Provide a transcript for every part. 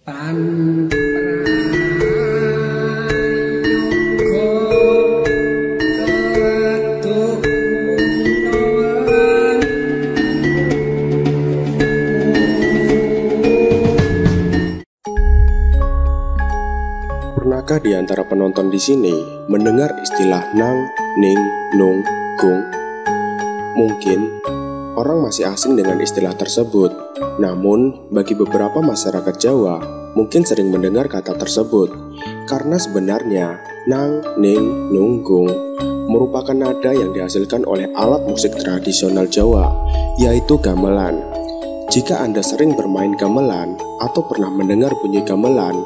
Pernahkah di antara penonton di sini mendengar istilah nang, ning, nung, gung? Mungkin orang masih asing dengan istilah tersebut. Namun, bagi beberapa masyarakat Jawa, mungkin sering mendengar kata tersebut. Karena sebenarnya, nang, ning, nung, gung merupakan nada yang dihasilkan oleh alat musik tradisional Jawa, yaitu gamelan. Jika Anda sering bermain gamelan atau pernah mendengar bunyi gamelan,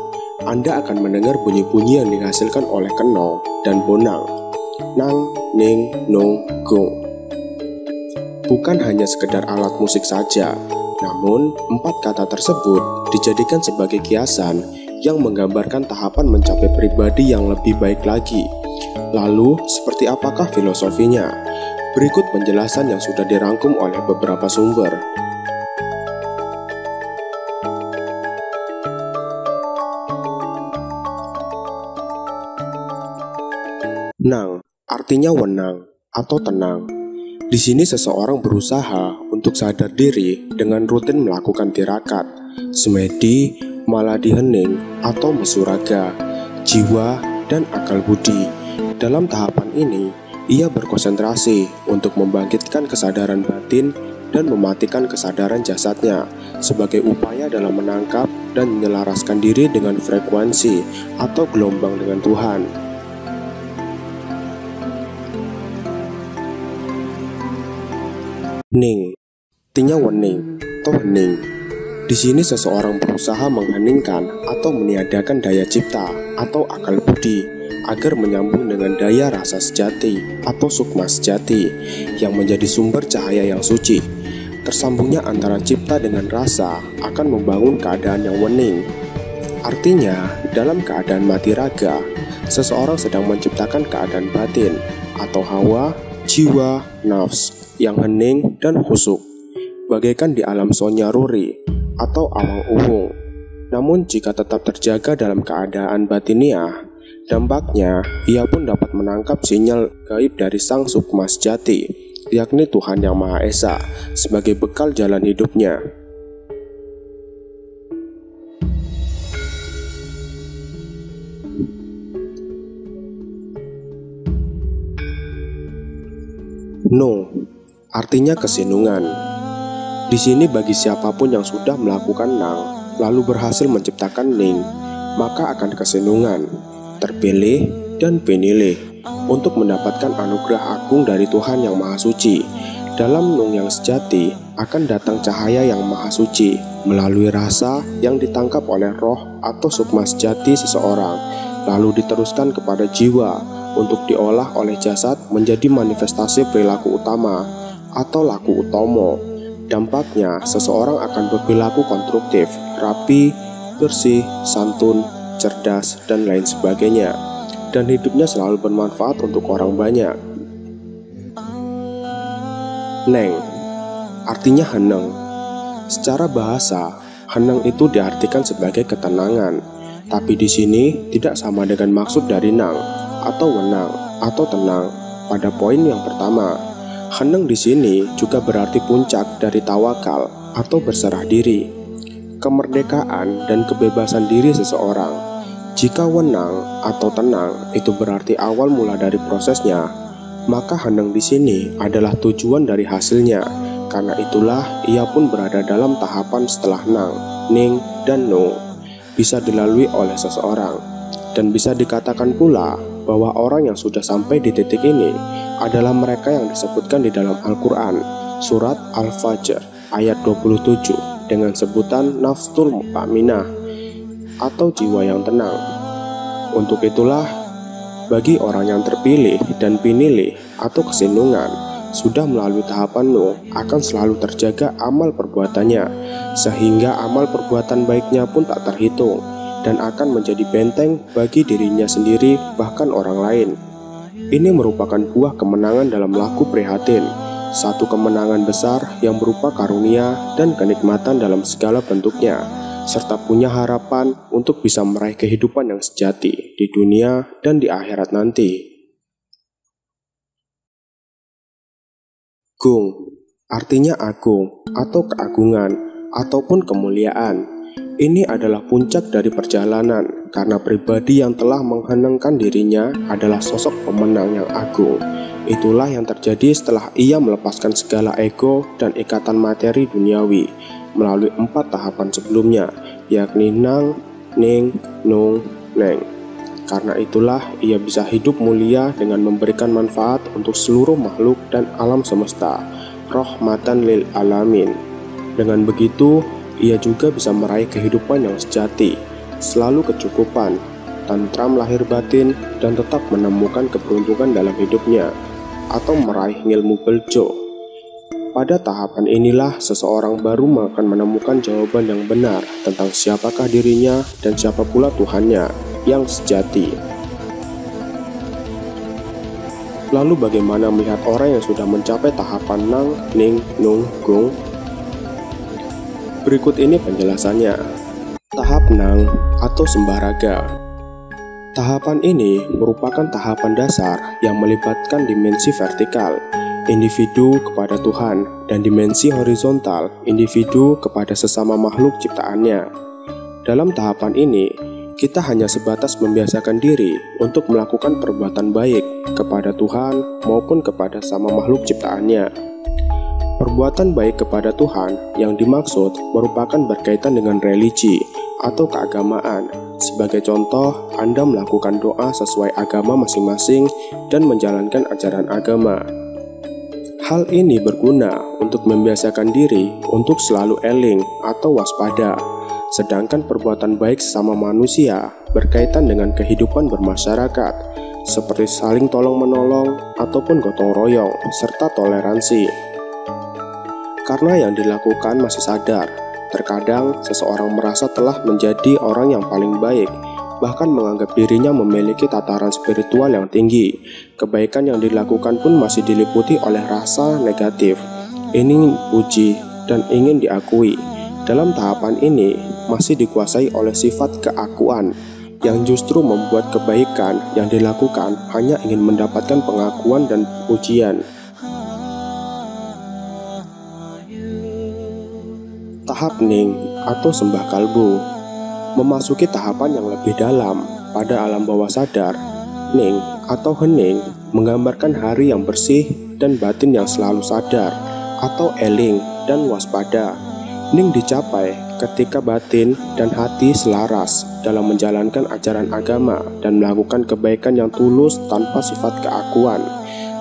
Anda akan mendengar bunyi-bunyi yang dihasilkan oleh kenong dan bonang. Nang, ning, nung, gung. Bukan hanya sekedar alat musik saja, namun 4 kata tersebut dijadikan sebagai kiasan yang menggambarkan tahapan mencapai pribadi yang lebih baik lagi. Lalu, seperti apakah filosofinya? Berikut penjelasan yang sudah dirangkum oleh beberapa sumber. Nang, artinya wenang atau tenang. Di sini seseorang berusaha untuk sadar diri dengan rutin melakukan tirakat, semedi, maladi hening, atau mesuraga, jiwa, dan akal budi. Dalam tahapan ini, ia berkonsentrasi untuk membangkitkan kesadaran batin dan mematikan kesadaran jasadnya sebagai upaya dalam menangkap dan menyelaraskan diri dengan frekuensi atau gelombang dengan Tuhan. Ning, artinya wening atau hening. Di sini seseorang berusaha mengheningkan atau meniadakan daya cipta atau akal budi agar menyambung dengan daya rasa sejati atau sukma sejati yang menjadi sumber cahaya yang suci. Tersambungnya antara cipta dengan rasa akan membangun keadaan yang wening. Artinya, dalam keadaan mati raga, seseorang sedang menciptakan keadaan batin atau hawa, jiwa, nafs yang hening dan khusyuk, bagaikan di alam sonyaruri atau awang uhung. Namun jika tetap terjaga dalam keadaan batiniah, dampaknya ia pun dapat menangkap sinyal gaib dari Sang Sukma Sejati, yakni Tuhan Yang Maha Esa, sebagai bekal jalan hidupnya. No, artinya kesinungan. Di sini bagi siapapun yang sudah melakukan nang, lalu berhasil menciptakan ning, maka akan kesinungan, terpilih dan pinilih untuk mendapatkan anugerah agung dari Tuhan Yang Maha Suci. Dalam nung yang sejati akan datang cahaya yang maha suci melalui rasa yang ditangkap oleh roh atau sukma sejati seseorang, lalu diteruskan kepada jiwa untuk diolah oleh jasad menjadi manifestasi perilaku utama atau laku utomo. Dampaknya, seseorang akan berperilaku konstruktif, rapi, bersih, santun, cerdas, dan lain sebagainya, dan hidupnya selalu bermanfaat untuk orang banyak. Neng, artinya heneng. Secara bahasa, heneng itu diartikan sebagai ketenangan, tapi di sini tidak sama dengan maksud dari nang atau wenang atau tenang. Pada poin yang pertama, heneng di sini juga berarti puncak dari tawakal atau berserah diri, kemerdekaan dan kebebasan diri seseorang. Jika wenang atau tenang itu berarti awal mula dari prosesnya, maka heneng di sini adalah tujuan dari hasilnya. Karena itulah ia pun berada dalam tahapan setelah nang, ning, dan nung bisa dilalui oleh seseorang. Dan bisa dikatakan pula bahwa orang yang sudah sampai di titik ini adalah mereka yang disebutkan di dalam Al-Quran, surat Al-Fajr ayat 27 dengan sebutan nafsul mutmainah atau jiwa yang tenang. Untuk itulah, bagi orang yang terpilih dan pinilih atau kesinungan sudah melalui tahapan nung, akan selalu terjaga amal perbuatannya, sehingga amal perbuatan baiknya pun tak terhitung dan akan menjadi benteng bagi dirinya sendiri bahkan orang lain. Ini merupakan buah kemenangan dalam laku prihatin, satu kemenangan besar yang berupa karunia dan kenikmatan dalam segala bentuknya, serta punya harapan untuk bisa meraih kehidupan yang sejati di dunia dan di akhirat nanti. Gung artinya agung atau keagungan ataupun kemuliaan. Ini adalah puncak dari perjalanan karena pribadi yang telah mengheningkan dirinya adalah sosok pemenang yang agung. Itulah yang terjadi setelah ia melepaskan segala ego dan ikatan materi duniawi melalui 4 tahapan sebelumnya, yakni Nang, Ning, Nung, Neng. Karena itulah ia bisa hidup mulia dengan memberikan manfaat untuk seluruh makhluk dan alam semesta, rahmatan lil alamin. Dengan begitu, ia juga bisa meraih kehidupan yang sejati, selalu kecukupan, tentram lahir batin, dan tetap menemukan keberuntungan dalam hidupnya, atau meraih ngilmu beljo. Pada tahapan inilah seseorang baru akan menemukan jawaban yang benar tentang siapakah dirinya dan siapa pula Tuhannya yang sejati. Lalu bagaimana melihat orang yang sudah mencapai tahapan Nang, Ning, Nung, Gung? Berikut ini penjelasannya. Tahap Nang atau Sembaraga. Tahapan ini merupakan tahapan dasar yang melibatkan dimensi vertikal, individu kepada Tuhan, dan dimensi horizontal, individu kepada sesama makhluk ciptaannya. Dalam tahapan ini, kita hanya sebatas membiasakan diri untuk melakukan perbuatan baik kepada Tuhan maupun kepada sama makhluk ciptaannya. Perbuatan baik kepada Tuhan yang dimaksud merupakan berkaitan dengan religi atau keagamaan. Sebagai contoh, Anda melakukan doa sesuai agama masing-masing dan menjalankan ajaran agama. Hal ini berguna untuk membiasakan diri untuk selalu eling atau waspada. Sedangkan perbuatan baik sesama manusia berkaitan dengan kehidupan bermasyarakat, seperti saling tolong-menolong ataupun gotong royong, serta toleransi. Karena yang dilakukan masih sadar, terkadang seseorang merasa telah menjadi orang yang paling baik, bahkan menganggap dirinya memiliki tataran spiritual yang tinggi. Kebaikan yang dilakukan pun masih diliputi oleh rasa negatif, ingin puji dan ingin diakui. Dalam tahapan ini masih dikuasai oleh sifat keakuan, yang justru membuat kebaikan yang dilakukan hanya ingin mendapatkan pengakuan dan pujian. Tahap Ning atau Sembah Kalbu. Memasuki tahapan yang lebih dalam pada alam bawah sadar. Ning atau hening menggambarkan hari yang bersih dan batin yang selalu sadar atau eling dan waspada. Ning dicapai ketika batin dan hati selaras dalam menjalankan ajaran agama dan melakukan kebaikan yang tulus tanpa sifat keakuan.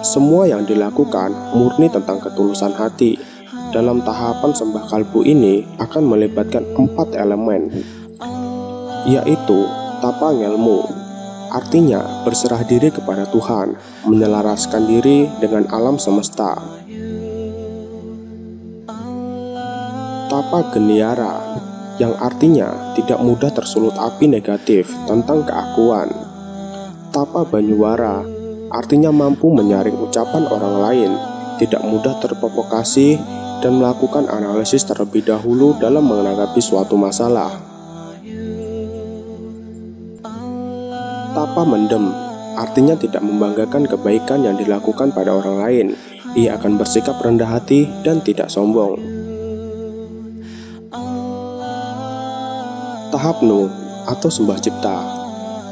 Semua yang dilakukan murni tentang ketulusan hati. Dalam tahapan Sembah Kalbu ini akan melibatkan 4 elemen, yaitu tapa ngelmu, artinya berserah diri kepada Tuhan, menyelaraskan diri dengan alam semesta. Tapa geniara, yang artinya tidak mudah tersulut api negatif tentang keakuan. Tapa banyuwara, artinya mampu menyaring ucapan orang lain, tidak mudah terprovokasi, dan melakukan analisis terlebih dahulu dalam menanggapi suatu masalah. Tapa mendem, artinya tidak membanggakan kebaikan yang dilakukan pada orang lain. Ia akan bersikap rendah hati dan tidak sombong. Tahap Nung atau Sembah Cipta.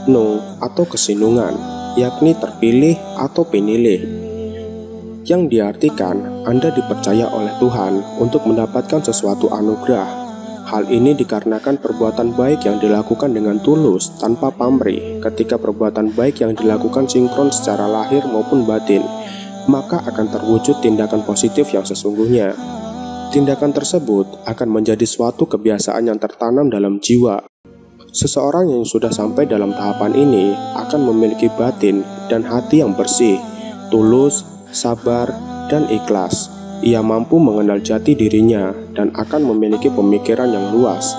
Nung atau kesinungan, yakni terpilih atau pinilih, yang diartikan Anda dipercaya oleh Tuhan untuk mendapatkan sesuatu anugerah. Hal ini dikarenakan perbuatan baik yang dilakukan dengan tulus tanpa pamrih. Ketika perbuatan baik yang dilakukan sinkron secara lahir maupun batin, maka akan terwujud tindakan positif yang sesungguhnya. Tindakan tersebut akan menjadi suatu kebiasaan yang tertanam dalam jiwa. Seseorang yang sudah sampai dalam tahapan ini akan memiliki batin dan hati yang bersih, tulus, sabar, dan ikhlas. Ia mampu mengenal jati dirinya dan akan memiliki pemikiran yang luas.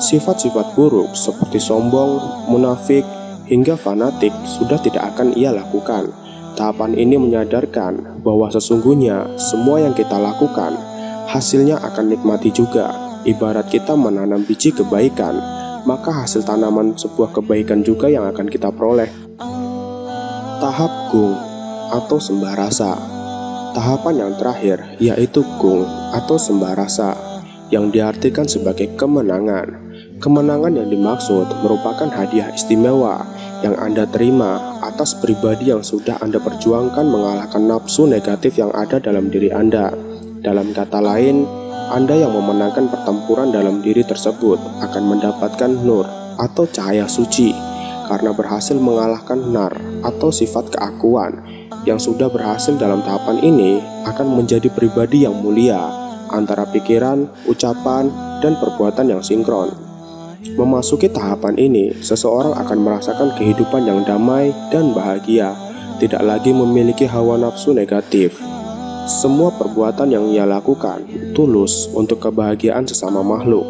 Sifat-sifat buruk seperti sombong, munafik, hingga fanatik sudah tidak akan ia lakukan. Tahapan ini menyadarkan bahwa sesungguhnya semua yang kita lakukan hasilnya akan nikmati juga. ibarat kita menanam biji kebaikan, maka hasil tanaman sebuah kebaikan juga yang akan kita peroleh. Tahap gung atau sembah rasa. Tahapan yang terakhir yaitu gung atau sembah rasa, yang diartikan sebagai kemenangan. Kemenangan yang dimaksud merupakan hadiah istimewa yang Anda terima atas pribadi yang sudah Anda perjuangkan mengalahkan nafsu negatif yang ada dalam diri Anda. Dalam kata lain, Anda yang memenangkan pertempuran dalam diri tersebut akan mendapatkan nur atau cahaya suci karena berhasil mengalahkan nar atau sifat keakuan. Yang sudah berhasil dalam tahapan ini akan menjadi pribadi yang mulia antara pikiran, ucapan, dan perbuatan yang sinkron. Memasuki tahapan ini, seseorang akan merasakan kehidupan yang damai dan bahagia, tidak lagi memiliki hawa nafsu negatif. Semua perbuatan yang ia lakukan tulus untuk kebahagiaan sesama makhluk.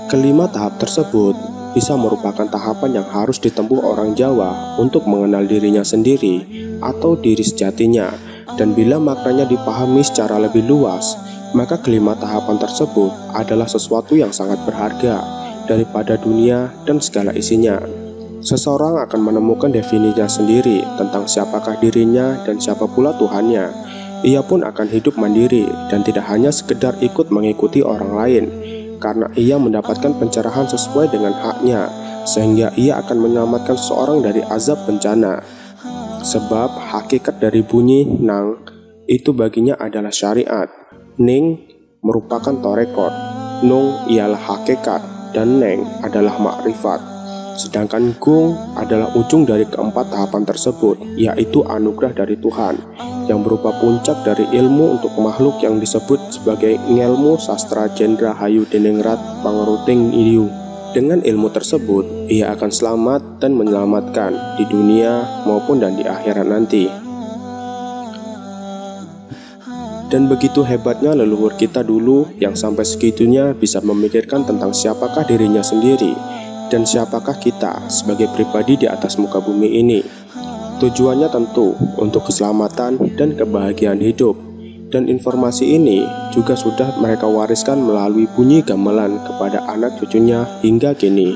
Kelima tahap tersebut bisa merupakan tahapan yang harus ditempuh orang Jawa untuk mengenal dirinya sendiri atau diri sejatinya. Dan bila maknanya dipahami secara lebih luas, maka kelima tahapan tersebut adalah sesuatu yang sangat berharga daripada dunia dan segala isinya. Seseorang akan menemukan definisinya sendiri tentang siapakah dirinya dan siapa pula Tuhannya. Ia pun akan hidup mandiri dan tidak hanya sekedar ikut mengikuti orang lain, karena ia mendapatkan pencerahan sesuai dengan haknya, sehingga ia akan menyelamatkan seseorang dari azab bencana. Sebab hakikat dari bunyi nang itu baginya adalah syariat. Ning merupakan torekot, nung ialah hakikat, dan neng adalah makrifat. Sedangkan gung adalah ujung dari keempat tahapan tersebut, yaitu anugerah dari Tuhan, yang berupa puncak dari ilmu untuk makhluk yang disebut sebagai ngelmu sastra jendra hayu denengrat pangeruting iu. Dengan ilmu tersebut, ia akan selamat dan menyelamatkan di dunia maupun dan di akhirat nanti. Dan begitu hebatnya leluhur kita dulu yang sampai segitunya bisa memikirkan tentang siapakah dirinya sendiri dan siapakah kita sebagai pribadi di atas muka bumi ini. Tujuannya tentu untuk keselamatan dan kebahagiaan hidup. Dan informasi ini juga sudah mereka wariskan melalui bunyi gamelan kepada anak cucunya hingga kini.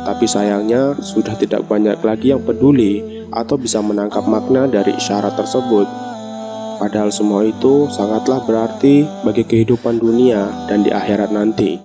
Tapi sayangnya sudah tidak banyak lagi yang peduli atau bisa menangkap makna dari isyarat tersebut. Padahal semua itu sangatlah berarti bagi kehidupan dunia dan di akhirat nanti.